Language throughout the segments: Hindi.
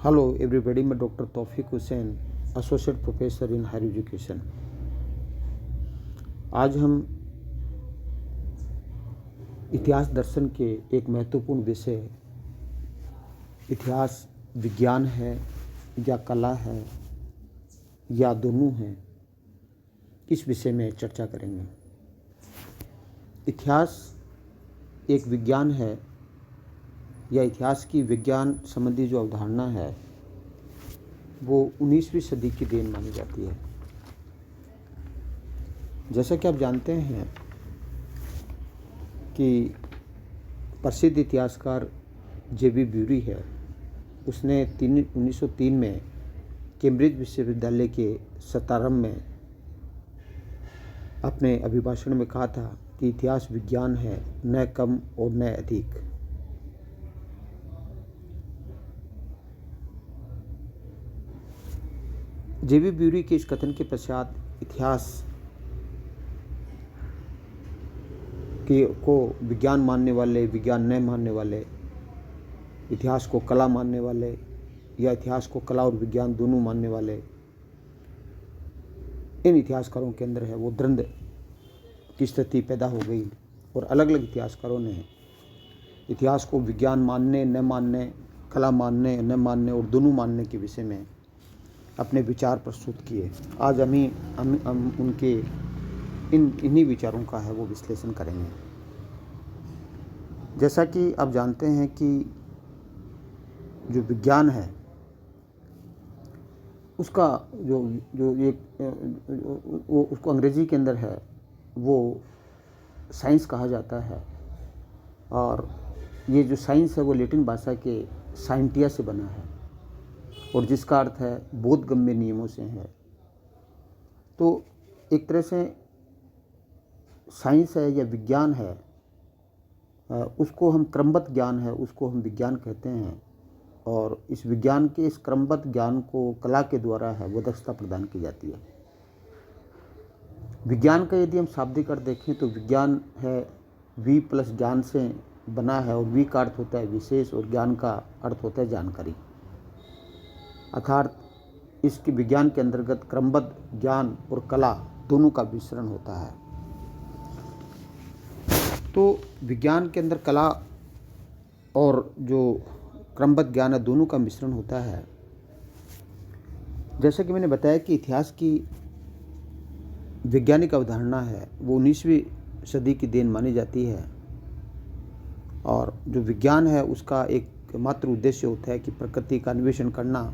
हेलो एवरीबॉडी, मैं doctor Taufiq Hussain, associate professor in higher education. आज हम इतिहास दर्शन के एक महत्वपूर्ण विषय, इतिहास विज्ञान है या कला है या दोनों हैं, इस विषय में चर्चा करेंगे। इतिहास एक विज्ञान है या इतिहास की विज्ञान संबंधी जो अवधारणा है वो 19वीं सदी की देन मानी जाती है। जैसा कि आप जानते हैं कि प्रसिद्ध इतिहासकार जे.बी. ब्यूरी है, उसने 1903 में कैम्ब्रिज विश्वविद्यालय के सतारंभ में अपने अभिभाषण में कहा था कि इतिहास विज्ञान है, न कम और न अधिक। जे.बी. ब्यूरी के इस कथन के पश्चात इतिहास को विज्ञान मानने वाले, विज्ञान न मानने वाले, इतिहास को कला मानने वाले या इतिहास को कला और विज्ञान दोनों मानने वाले, इन इतिहासकारों के अंदर है वो द्वंद्व की स्थिति पैदा हो गई और अलग अलग इतिहासकारों ने इतिहास को विज्ञान मानने, न मानने, कला मानने, न मानने और दोनों मानने के विषय में अपने विचार प्रस्तुत किए। आज हम उनके इन्हीं विचारों का है वो विश्लेषण करेंगे। जैसा कि आप जानते हैं कि जो विज्ञान है उसका जो एक उसको अंग्रेजी के अंदर है वो साइंस कहा जाता है, और ये जो साइंस है वो लैटिन भाषा के साइंटिया से बना है और जिसका अर्थ है बोधगम्य नियमों से है। तो एक तरह से साइंस है या विज्ञान है, उसको हम क्रमबद्ध ज्ञान है, उसको हम विज्ञान कहते हैं, और इस विज्ञान के इस क्रमबद्ध ज्ञान को कला के द्वारा है वो दक्षता प्रदान की जाती है। विज्ञान का यदि हम शाब्दिक अर्थ देखें तो विज्ञान है वी प्लस ज्ञान से बना है, और वी का अर्थ होता है विशेष और ज्ञान का अर्थ होता है जानकारी। अर्थात इसके विज्ञान के अंतर्गत क्रमबद्ध ज्ञान और कला दोनों का मिश्रण होता है। तो विज्ञान के अंदर कला और जो क्रमबद्ध ज्ञान है दोनों का मिश्रण होता है। जैसा कि मैंने बताया कि इतिहास की वैज्ञानिक अवधारणा है वो 19वीं सदी की देन मानी जाती है, और जो विज्ञान है उसका एक मात्र उद्देश्य होता है कि प्रकृति का अन्वेषण करना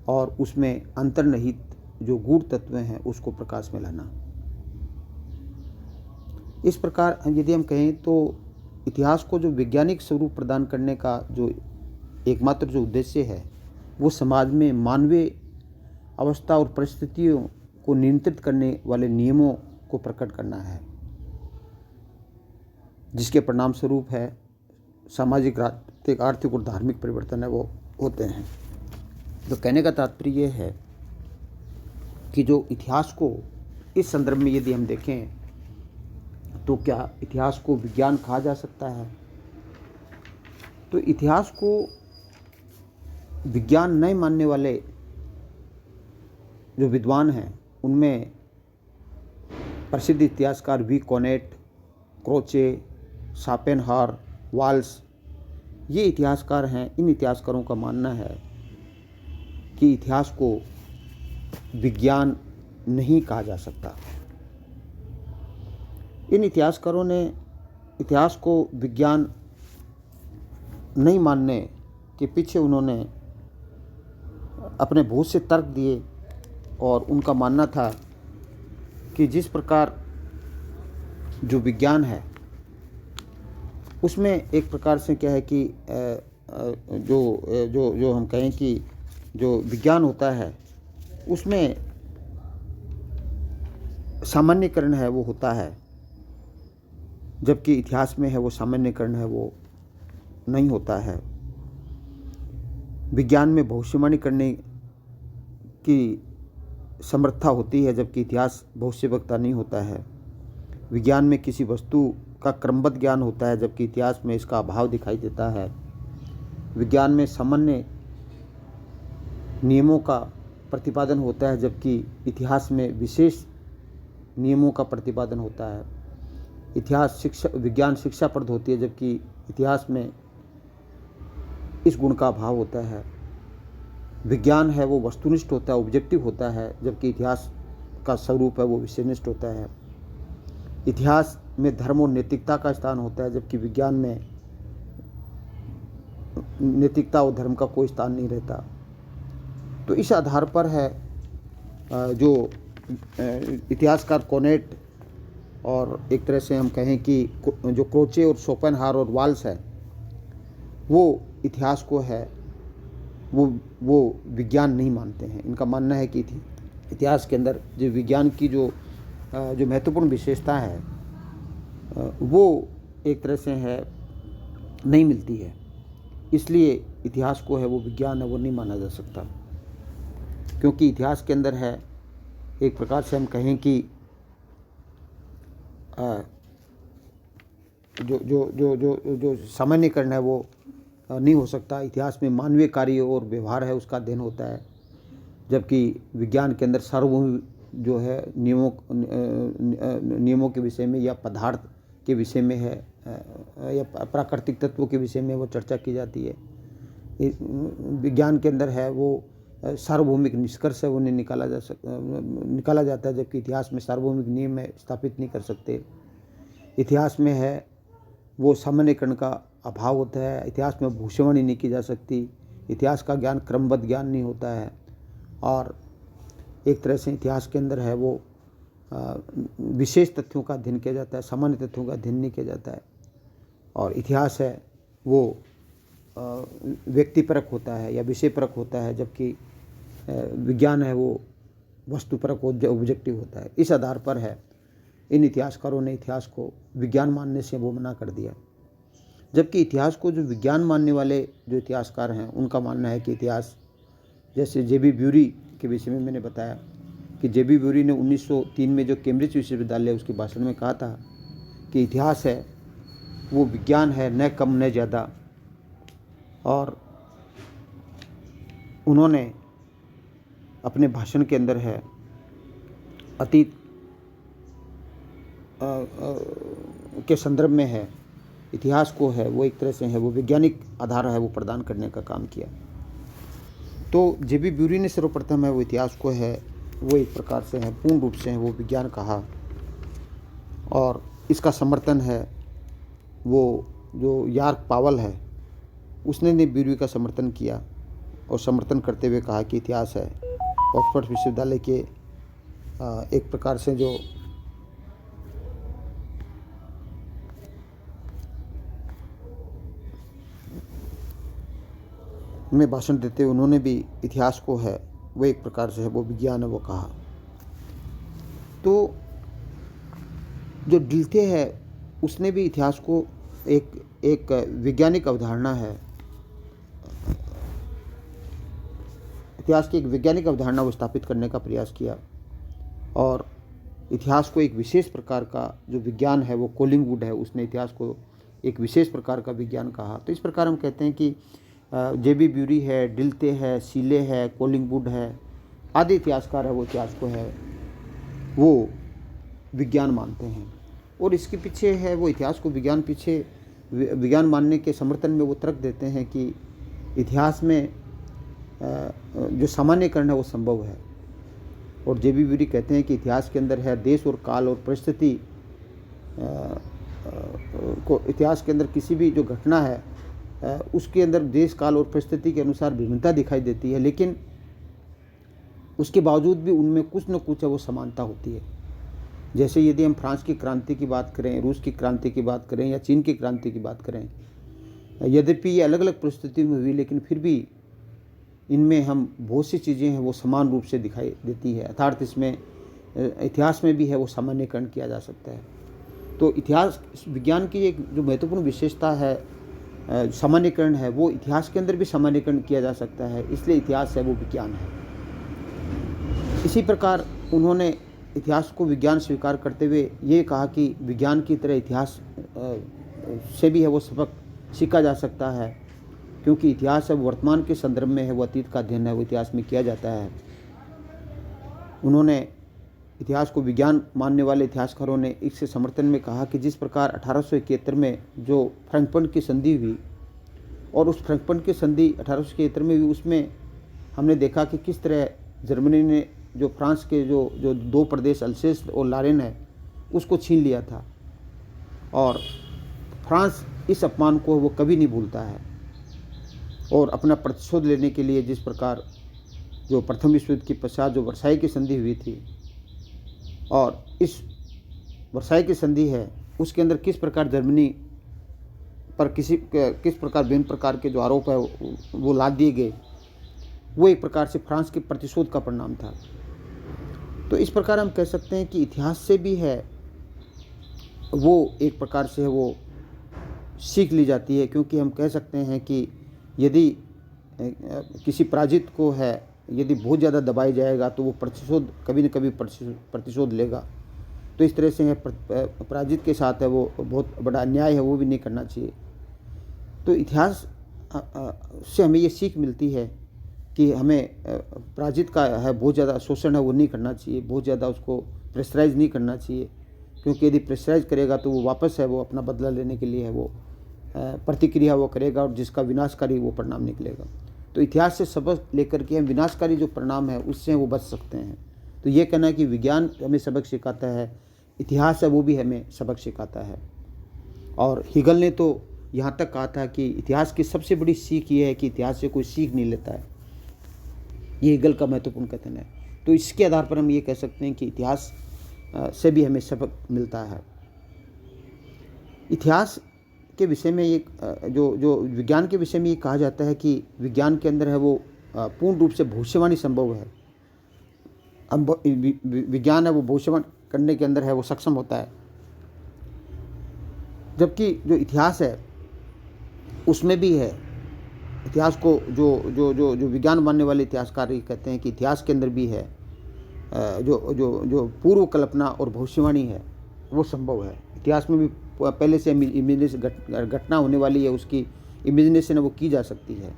और उसमें अंतर्निहित जो गूढ़ तत्व हैं उसको प्रकाश में लाना। इस प्रकार यदि हम कहें तो इतिहास को जो वैज्ञानिक स्वरूप प्रदान करने का जो एकमात्र जो उद्देश्य है वो समाज में मानवीय अवस्था और परिस्थितियों को नियंत्रित करने वाले नियमों को प्रकट करना है, जिसके परिणाम स्वरूप है सामाजिक, आर्थिक और धार्मिक परिवर्तन है वो होते हैं। तो कहने का तात्पर्य ये है कि जो इतिहास को इस संदर्भ में यदि हम देखें तो क्या इतिहास को विज्ञान कहा जा सकता है? तो इतिहास को विज्ञान नहीं मानने वाले जो विद्वान हैं उनमें प्रसिद्ध इतिहासकार वी कॉनेट, क्रोचे, शापेनहार, वाल्स, ये इतिहासकार हैं। इन इतिहासकारों का मानना है कि इतिहास को विज्ञान नहीं कहा जा सकता। इन इतिहासकारों ने इतिहास को विज्ञान नहीं मानने के पीछे उन्होंने अपने बहुत से तर्क दिए, और उनका मानना था कि जिस प्रकार जो विज्ञान है उसमें एक प्रकार से क्या है कि जो हम कहें कि जो विज्ञान होता है उसमें सामान्यकरण है वो होता है, जबकि इतिहास में है वो सामान्यकरण है वो नहीं होता है। विज्ञान में भविष्यवाणी करने की समर्था होती है, जबकि इतिहास भविष्यवक्ता नहीं होता है। विज्ञान में किसी वस्तु का क्रमबद्ध ज्ञान होता है, जबकि इतिहास में इसका अभाव दिखाई देता है। विज्ञान में सामान्य नियमों का प्रतिपादन होता है, जबकि इतिहास में विशेष नियमों का प्रतिपादन होता है। इतिहास विज्ञान शिक्षाप्रद होती है, जबकि इतिहास में इस गुण का अभाव होता है। विज्ञान है वो वस्तुनिष्ठ होता है, ऑब्जेक्टिव होता है, जबकि इतिहास का स्वरूप है वो विषयनिष्ठ होता है। इतिहास में धर्म और नैतिकता का स्थान होता है, जबकि विज्ञान में नैतिकता और धर्म का कोई स्थान नहीं रहता। तो इस आधार पर है जो इतिहासकार कोनेट और एक तरह से हम कहें कि जो क्रोचे और शोपेनहावर और वाल्स है, वो इतिहास को है वो विज्ञान नहीं मानते हैं। इनका मानना है कि इतिहास के अंदर जो विज्ञान की जो महत्वपूर्ण विशेषता है वो एक तरह से है नहीं मिलती है, इसलिए इतिहास को है वो विज्ञान है वो नहीं माना जा सकता। क्योंकि इतिहास के अंदर है एक प्रकार से हम कहें कि जो सामान्यकरण है वो नहीं हो सकता। इतिहास में मानवीय कार्य और व्यवहार है उसका अध्ययन होता है, जबकि विज्ञान के अंदर सार्वभौमिक जो है नियमों के विषय में या पदार्थ के विषय में है या प्राकृतिक तत्वों के विषय में वो चर्चा की जाती है। विज्ञान के अंदर है वो सार्वभौमिक निष्कर्ष है वो नहीं निकाला जाता है, जबकि इतिहास में सार्वभौमिक नियम है स्थापित नहीं कर सकते। इतिहास में है वो सामान्यकरण का अभाव होता है। इतिहास में भविष्यवाणी नहीं की जा सकती। इतिहास का ज्ञान क्रमबद्ध ज्ञान नहीं होता है, और एक तरह से इतिहास के अंदर है वो विशेष तथ्यों का अध्ययन किया जाता है, सामान्य तथ्यों का अध्ययन नहीं किया जाता है। और इतिहास है वो व्यक्तिपरक होता है या विषयपरक होता है, जबकि विज्ञान है वो वस्तुपरक ऑब्जेक्टिव होता है। इस आधार पर है इन इतिहासकारों ने इतिहास को विज्ञान मानने से वो मना कर दिया, जबकि इतिहास को जो विज्ञान मानने वाले जो इतिहासकार हैं उनका मानना है कि इतिहास, जैसे जे.बी. ब्यूरी के विषय में मैंने बताया कि जे.बी. ब्यूरी ने 1903 में जो कैम्ब्रिज विश्वविद्यालय उसके भाषण में कहा था कि इतिहास है वो विज्ञान है, न कम न ज़्यादा। और उन्होंने अपने भाषण के अंदर है अतीत के संदर्भ में है इतिहास को है वो एक तरह से है वो वैज्ञानिक आधार है वो प्रदान करने का काम किया। तो जे.बी. ब्यूरी ने सर्वप्रथम है वो इतिहास को है वो एक प्रकार से है पूर्ण रूप से है वो विज्ञान कहा, और इसका समर्थन है वो जो यार्क पावल है उसने ने ब्यूरी का समर्थन किया, और समर्थन करते हुए कहा कि इतिहास है ऑक्सफोर्ड विश्वविद्यालय के एक प्रकार से जो में भाषण देते हुए उन्होंने भी इतिहास को है वो एक प्रकार से है वो विज्ञान है वो कहा। तो जो डिल्थे है उसने भी इतिहास को एक वैज्ञानिक अवधारणा है, इतिहास की एक वैज्ञानिक अवधारणा वो स्थापित करने का प्रयास किया, और इतिहास को एक विशेष प्रकार का जो विज्ञान है वो कोलिंगवुड है उसने इतिहास को एक विशेष प्रकार का विज्ञान कहा। तो इस प्रकार हम कहते हैं कि जे.बी. ब्यूरी है, डिल्थे है, सीले है, कोलिंगवुड है आदि इतिहासकार है वो इतिहास को है वो विज्ञान मानते हैं, और इसके पीछे है वो इतिहास को विज्ञान मानने के समर्थन में वो तर्क देते हैं कि इतिहास में जो सामान्यकरण है वो संभव है। और जे.बी. ब्यूरी कहते हैं कि इतिहास के अंदर है देश और काल और परिस्थिति को, इतिहास के अंदर किसी भी जो घटना है उसके अंदर देश काल और परिस्थिति के अनुसार भिन्नता दिखाई देती है, लेकिन उसके बावजूद भी उनमें कुछ न कुछ है वो समानता होती है। जैसे यदि हम फ्रांस की क्रांति की बात करें, रूस की क्रांति की बात करें या चीन की क्रांति की बात करें, यद्यपि ये अलग अलग परिस्थितियों में हुई लेकिन फिर भी इनमें हम बहुत सी चीज़ें हैं वो समान रूप से दिखाई देती है, अर्थात इसमें इतिहास में भी है वो सामान्यकरण किया जा सकता है। तो इतिहास विज्ञान की एक जो महत्वपूर्ण विशेषता है सामान्यकरण है वो इतिहास के अंदर भी सामान्यकरण किया जा सकता है, इसलिए इतिहास है वो विज्ञान है। इसी प्रकार उन्होंने इतिहास को विज्ञान स्वीकार करते हुए ये कहा कि विज्ञान की तरह इतिहास से भी है वो सबक सीखा जा सकता है, क्योंकि इतिहास है वो वर्तमान के संदर्भ में है, वो अतीत का अध्ययन है, वो इतिहास में किया जाता है। उन्होंने इतिहास को विज्ञान मानने वाले इतिहासकारों ने इसके समर्थन में कहा कि जिस प्रकार 1871 में जो फ्रैंकफर्ट की संधि हुई, और उस फ्रैंकफर्ट की संधि 1871 में हुई, उसमें हमने देखा कि किस तरह जर्मनी ने जो फ्रांस के जो दो प्रदेश अल्सेस और लॉरेन है उसको छीन लिया था, और फ्रांस इस अपमान को वो कभी नहीं भूलता है। और अपना प्रतिशोध लेने के लिए जिस प्रकार जो प्रथम विश्व युद्ध के पश्चात जो वर्साई की संधि हुई थी, और इस वर्साई की संधि है उसके अंदर किस प्रकार जर्मनी पर किस प्रकार विभिन्न प्रकार के जो आरोप है वो लाद दिए गए, वो एक प्रकार से फ्रांस के प्रतिशोध का परिणाम था। तो इस प्रकार हम कह सकते हैं कि इतिहास से भी है वो एक प्रकार से है वो सीख ली जाती है, क्योंकि हम कह सकते हैं कि यदि किसी पराजित को है यदि बहुत ज़्यादा दबाया जाएगा तो वो प्रतिशोध कभी न कभी प्रतिशोध लेगा। तो इस तरह से है पराजित के साथ है वो बहुत बड़ा अन्याय है, वो भी नहीं करना चाहिए। तो इतिहास से हमें ये सीख मिलती है कि हमें पराजित का है बहुत ज़्यादा शोषण है वो नहीं करना चाहिए, बहुत ज़्यादा उसको प्रेशराइज नहीं करना चाहिए, क्योंकि यदि प्रेशराइज करेगा तो वो वापस है वो अपना बदला लेने के लिए है वो प्रतिक्रिया वो करेगा, और जिसका विनाशकारी वो परिणाम निकलेगा। तो इतिहास से सबक लेकर के हम विनाशकारी जो परिणाम है उससे वो बच सकते हैं। तो ये कहना है कि विज्ञान हमें सबक सिखाता है, इतिहास है वो भी हमें सबक सिखाता है। और हिगल ने तो यहाँ तक कहा था कि इतिहास की सबसे बड़ी सीख ये है कि इतिहास से कोई सीख नहीं लेता है। ये हिगल का महत्वपूर्ण कथन है। तो इसके आधार पर हम ये कह सकते हैं कि इतिहास से भी हमें सबक मिलता है। इतिहास के विषय में ये जो विज्ञान के विषय में ये कहा जाता है कि विज्ञान के अंदर है वो पूर्ण रूप से भविष्यवाणी संभव है। अब विज्ञान है वो भविष्यवाणी करने के अंदर है वो सक्षम होता है, जबकि जो इतिहास है उसमें भी है। इतिहास को जो विज्ञान मानने वाले इतिहासकार ये कहते हैं कि इतिहास के अंदर भी है जो पूर्व कल्पना और भविष्यवाणी है वो संभव है। इतिहास में भी पहले से घटना होने वाली है उसकी इमेजिनेशन वो की जा सकती है,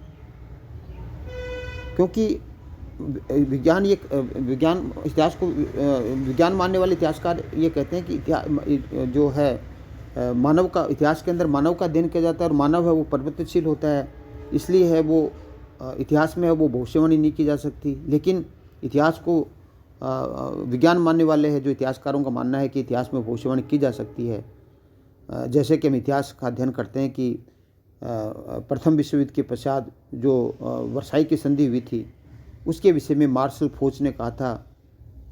क्योंकि विज्ञान इतिहास को विज्ञान मानने वाले इतिहासकार ये कहते हैं कि इतिहास जो है मानव का इतिहास के अंदर मानव का अध्ययन किया जाता है, और मानव है वो परिवर्तनशील होता है, इसलिए है वो इतिहास में है वो भविष्यवाणी नहीं की जा सकती। लेकिन इतिहास को विज्ञान मानने वाले हैं जो इतिहासकारों का मानना है कि इतिहास में भविष्यवाणी की जा सकती है। जैसे कि हम इतिहास का अध्ययन करते हैं कि प्रथम विश्व युद्ध के पश्चात जो वर्साई की संधि हुई थी उसके विषय में मार्शल फोच ने कहा था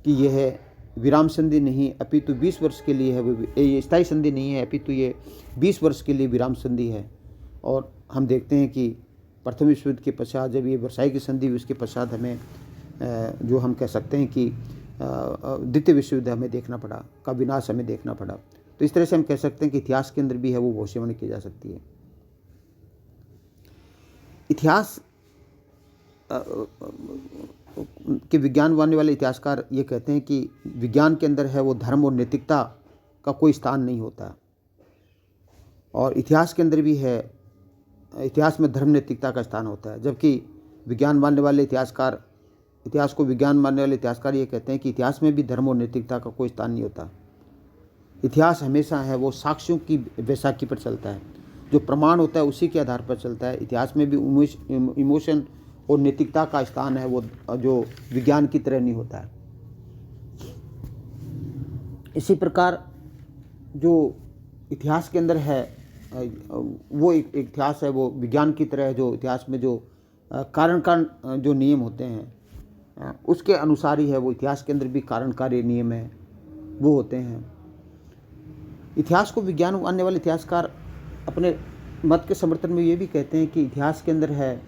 कि यह विराम संधि नहीं अपितु 20 वर्ष के लिए है, ये स्थायी संधि नहीं है अपितु ये 20 वर्ष के लिए विराम संधि है। और हम देखते हैं कि प्रथम विश्व युद्ध के पश्चात जब ये वर्साई की संधि हुई उसके पश्चात हमें जो हम कह सकते हैं कि द्वितीय विश्व युद्ध हमें देखना पड़ा, का विनाश हमें देखना पड़ा। तो इस तरह से हम कह सकते हैं कि इतिहास के अंदर भी है वो भविष्यवाणी की जा सकती है। इतिहास के विज्ञान मानने वाले इतिहासकार ये कहते हैं कि विज्ञान के अंदर है वो धर्म और नैतिकता का कोई स्थान नहीं होता, और इतिहास के अंदर भी है इतिहास में धर्म नैतिकता का स्थान होता है। जबकि विज्ञान मानने वाले इतिहासकार इतिहास को विज्ञान मानने वाले इतिहासकार ये कहते हैं कि इतिहास में भी धर्म और नैतिकता का कोई स्थान नहीं होता। इतिहास हमेशा है वो साक्ष्यों की वैसाखी पर चलता है, जो प्रमाण होता है उसी के आधार पर चलता है। इतिहास में भी इमोशन और नैतिकता का स्थान है वो जो विज्ञान की तरह नहीं होता है। इसी प्रकार जो इतिहास के अंदर है वो एक इतिहास है वो विज्ञान की तरह है, जो इतिहास में जो कारण का जो नियम होते हैं उसके अनुसार ही है वो इतिहास के अंदर भी कारण कार्य नियम है वो होते हैं। इतिहास को विज्ञान मानने वाले इतिहासकार अपने मत के समर्थन में ये भी कहते हैं कि इतिहास के अंदर है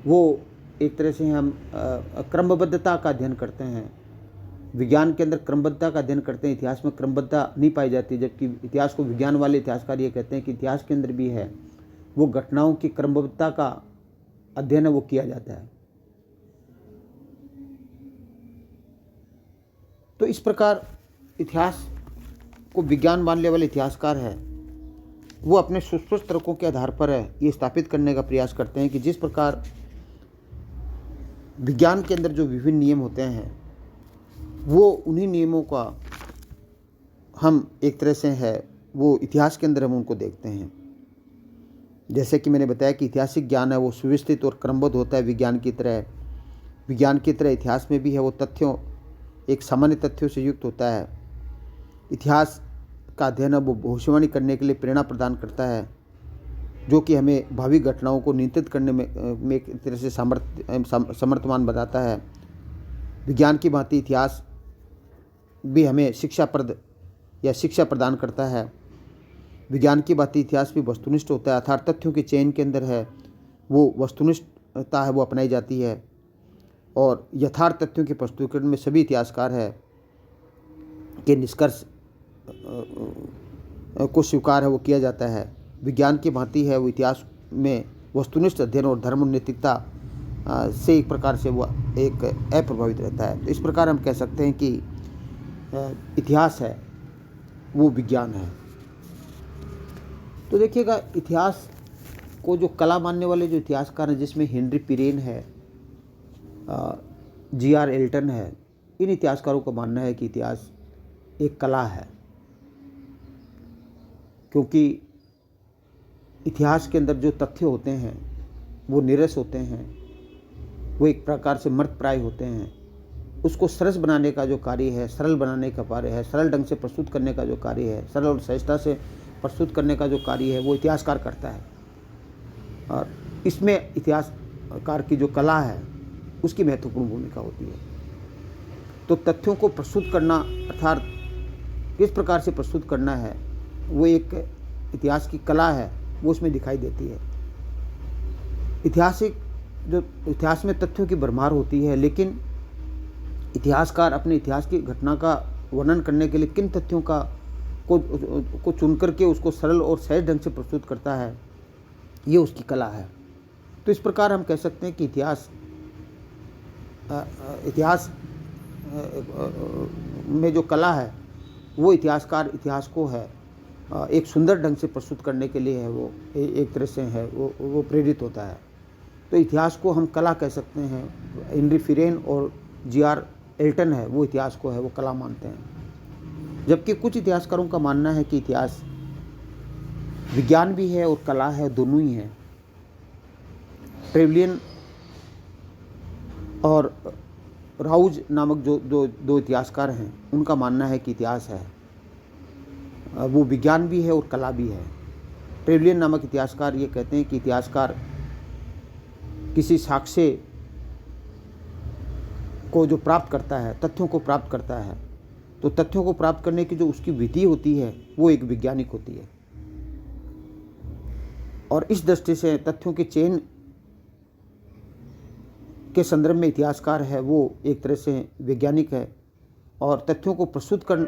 वो एक तरह से हम क्रमबद्धता का अध्ययन करते हैं। विज्ञान के अंदर क्रमबद्धता का अध्ययन करते हैं, इतिहास में क्रमबद्धता नहीं पाई जाती। जबकि इतिहास को विज्ञान वाले इतिहासकार ये कहते हैं कि इतिहास के अंदर भी है वो घटनाओं की क्रमबद्धता का अध्ययन है वो किया जाता है। तो इस प्रकार इतिहास को विज्ञान मानने वाले इतिहासकार है वो अपने सुस्पष्ट तर्कों के आधार पर ये स्थापित करने का प्रयास करते हैं कि जिस प्रकार विज्ञान के अंदर जो विभिन्न नियम होते हैं वो उन्हीं नियमों का हम एक तरह से है वो इतिहास के अंदर हम उनको देखते हैं। जैसे कि मैंने बताया कि ऐतिहासिक ज्ञान है वो सुव्यवस्थित और क्रमबद्ध होता है विज्ञान की तरह इतिहास में भी है वो तथ्यों एक सामान्य तथ्यों से युक्त होता है। इतिहास का अध्ययन वो भविष्यवाणी करने के लिए प्रेरणा प्रदान करता है, जो कि हमें भावी घटनाओं को नियंत्रित करने में एक तरह से समर्थवान बताता है। विज्ञान की भांति इतिहास भी हमें शिक्षा प्रदान करता है। विज्ञान की भांति इतिहास भी वस्तुनिष्ठ होता है, अर्थात तथ्यों के चयन के अंदर है वो वस्तुनिष्ठता है वो अपनाई जाती है और यथार्थ तथ्यों के प्रस्तुतिकरण में सभी इतिहासकार है के निष्कर्ष को स्वीकार है वो किया जाता है। विज्ञान की भांति है वो इतिहास में वस्तुनिष्ठ अध्ययन और धर्म और नैतिकता से एक प्रकार से वो एक अप्रभावित रहता है। तो इस प्रकार हम कह सकते हैं कि इतिहास है वो विज्ञान है। तो देखिएगा इतिहास को जो कला मानने वाले जो इतिहासकार हैं जिसमें हेनरी पिरेन है, जी.आर. एल्टन है, इन इतिहासकारों का मानना है कि इतिहास एक कला है, क्योंकि इतिहास के अंदर जो तथ्य होते हैं वो निरस होते हैं, वो एक प्रकार से मर्तप्राय होते हैं। उसको सरस बनाने का जो कार्य है, सरल बनाने का कार्य है, सरल ढंग से प्रस्तुत करने का जो कार्य है, सरल और सहजता से प्रस्तुत करने का जो कार्य है वो इतिहासकार करता है। और इसमें इतिहासकार की जो कला है उसकी महत्वपूर्ण भूमिका होती है। तो तथ्यों को प्रस्तुत करना अर्थात किस प्रकार से प्रस्तुत करना है वो एक इतिहास की कला है वो उसमें दिखाई देती है। इतिहास में तथ्यों की भरमार होती है, लेकिन इतिहासकार अपने इतिहास की घटना का वर्णन करने के लिए किन तथ्यों को चुन करके उसको सरल और सहज ढंग से प्रस्तुत करता है ये उसकी कला है। तो इस प्रकार हम कह सकते हैं कि इतिहास में जो कला है वो इतिहासकार इतिहास को है एक सुंदर ढंग से प्रस्तुत करने के लिए है वो एक तरह से है वो प्रेरित होता है। तो इतिहास को हम कला कह सकते हैं। हेनरी पिरेन और जी.आर. एल्टन है वो इतिहास को है वो कला मानते हैं, जबकि कुछ इतिहासकारों का मानना है कि इतिहास विज्ञान भी है और कला है, दोनों ही है। ट्रेवलियन और राउज नामक जो दो इतिहासकार हैं उनका मानना है कि इतिहास है वो विज्ञान भी है और कला भी है। ट्रेवलियन नामक इतिहासकार ये कहते हैं कि इतिहासकार किसी साक्ष्य को जो प्राप्त करता है, तथ्यों को प्राप्त करता है, तो तथ्यों को प्राप्त करने की जो उसकी विधि होती है वो एक वैज्ञानिक होती है। और इस दृष्टि से तथ्यों के चयन के संदर्भ में इतिहासकार है वो एक तरह से वैज्ञानिक है और तथ्यों को प्रस्तुत कर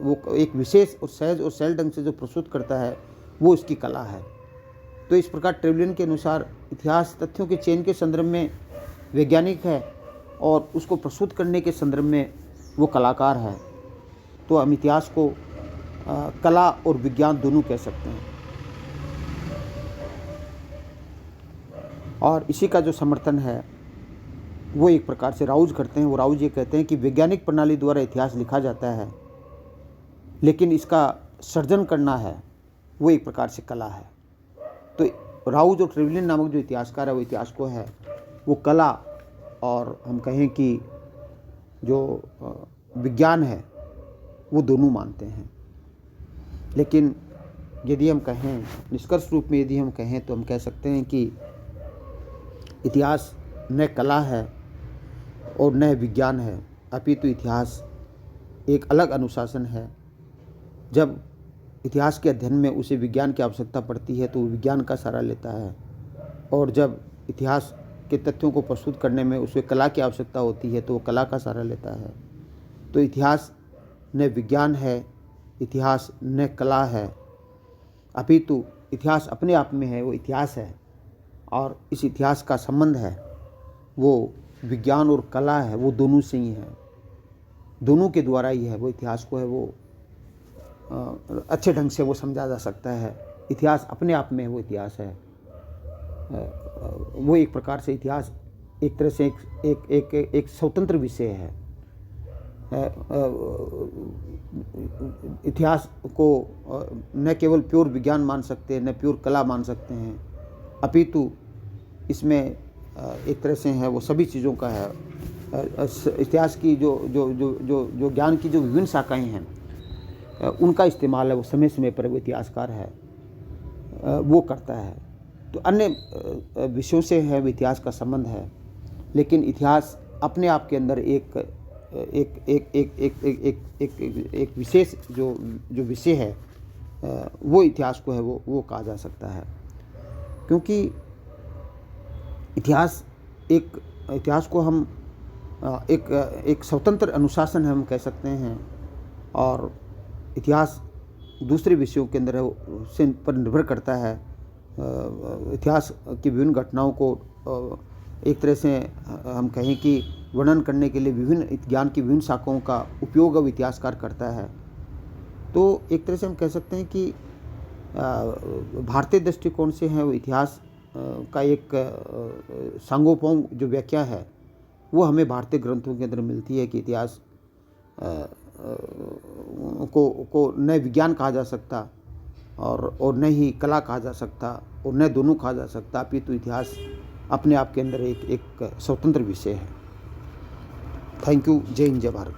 वो एक विशेष और सहज और सरल ढंग से जो प्रस्तुत करता है वो इसकी कला है। तो इस प्रकार ट्रेवलियन के अनुसार इतिहास तथ्यों के चयन के संदर्भ में वैज्ञानिक है और उसको प्रस्तुत करने के संदर्भ में वो कलाकार है। तो हम इतिहास को कला और विज्ञान दोनों कह सकते हैं। और इसी का जो समर्थन है वो एक प्रकार से राउज करते हैं। वो राउज ये कहते हैं कि वैज्ञानिक प्रणाली द्वारा इतिहास लिखा जाता है, लेकिन इसका सर्जन करना है वो एक प्रकार से कला है। तो राउज और ट्रेवलियन नामक जो इतिहासकार है वो इतिहास को है वो कला और हम कहें कि जो विज्ञान है वो दोनों मानते हैं। लेकिन यदि हम कहें निष्कर्ष रूप में यदि हम कहें तो हम कह सकते हैं कि इतिहास न कला है और न विज्ञान है, अपितु इतिहास एक अलग अनुशासन है। जब इतिहास के अध्ययन में उसे विज्ञान की आवश्यकता पड़ती है तो वो विज्ञान का सहारा लेता है, और जब इतिहास के तथ्यों को प्रस्तुत करने में उसे कला की आवश्यकता होती है तो वो कला का सहारा लेता है। तो इतिहास न विज्ञान है, इतिहास न कला है, अपितु इतिहास अपने आप में है वो इतिहास है। और इस इतिहास का संबंध है वो विज्ञान और कला है, वो दोनों से ही है, दोनों के द्वारा ही है। वो इतिहास को है वो अच्छे ढंग से वो समझा जा सकता है। इतिहास अपने आप में वो इतिहास है। वो एक प्रकार से इतिहास एक तरह से एक स्वतंत्र विषय है। इतिहास को न केवल प्योर विज्ञान मान सकते हैं, न प्योर कला मान सकते हैं, अपितु इसमें एक तरह से है वो सभी चीज़ों का है। इतिहास की जो ज्ञान की जो विभिन्न शाखाएं हैं, उनका इस्तेमाल है वो समय समय पर वो इतिहासकार है वो करता है। तो अन्य विषयों से है वो इतिहास का संबंध है, लेकिन इतिहास अपने आप के अंदर एक विशेष जो विषय है, वो इतिहास को है वो कहा जा सकता है। क्योंकि इतिहास को हम एक स्वतंत्र अनुशासन है हम कह सकते हैं, और इतिहास दूसरे विषयों के अंदर है से पर निर्भर करता है। इतिहास की विभिन्न घटनाओं को एक तरह से हम कहें कि वर्णन करने के लिए विभिन्न ज्ञान की विभिन्न शाखाओं का उपयोग अब इतिहासकार करता है। तो एक तरह से हम कह सकते हैं कि भारतीय दृष्टिकोण से है वो इतिहास का एक सांगोपांग जो व्याख्या है वो हमें भारतीय ग्रंथों के अंदर मिलती है कि इतिहास को न विज्ञान कहा जा सकता और न ही कला कहा जा सकता और न दोनों कहा जा सकता, अपितु इतिहास अपने आप के अंदर एक स्वतंत्र विषय है। Thank you. जय हिंद, जय भारत।